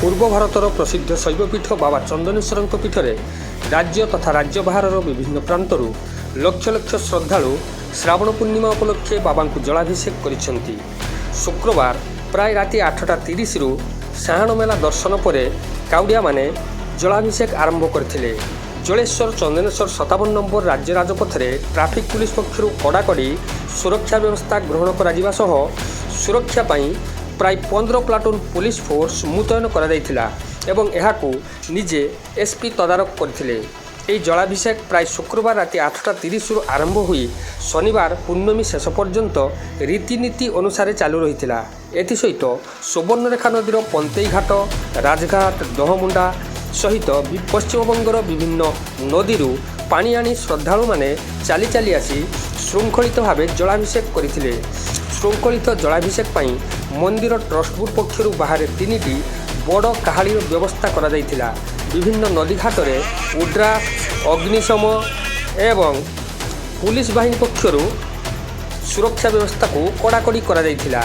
पूर्व भारतर प्रसिद्ध शैवपीठ बाबा चंदनेश्वर पीठ में राज्य तथा राज्य बाहर विभिन्न प्रांतर लक्ष लक्ष श्रद्धालु श्रावण पूर्णिमा उपलक्षे बाबा को जलाभिषेक करिसेंती। शुक्रवार प्राय राति 8:30 रु साहाण मेला दर्शन पर काउडिया माने जलाभिषेक आरंभ करथिले। जलेश्वर चंदनेश्वर 57 नंबर राज्य राजपथ में ट्राफिक पुलिस पक्षर कड़ाकड़ी सुरक्षा व्यवस्था ग्रहण करा सह सुरक्षा पाई प्राय 15 प्लाटून पुलिस फोर्स मुतयन करा एवं एहाकू निजे एसपी तदारक करथिले। এই जलाभिषेक प्राय शुक्रवार राति 8:30 रु आरंभ हुई शनिवार पूर्णमी शेष पर्यंत रीतिनीति अनुसार चालू रही। एसहित सुवर्णरेखा नदीर पंतेई घाट राजघाट दहमुंडा सहित पश्चिमबंगर विभिन्न नदी पानी आनी श्रद्धालु माने चाली चाली आसी श्रृंखलित भाव जलाभिषेक करथिले। श्रृंखलित जलाभिषेक पाई मंदिर ट्रस्ट बोर्ड पक्षर बाहर 3टी बड़ काहालीर व्यवस्था करा जायथिला। विभिन्न नदी घाट में उड्रा अग्निशम एवं पुलिस बाहिनी पक्षर सुरक्षा व्यवस्था को कड़ाकड़ी करा जायथिला।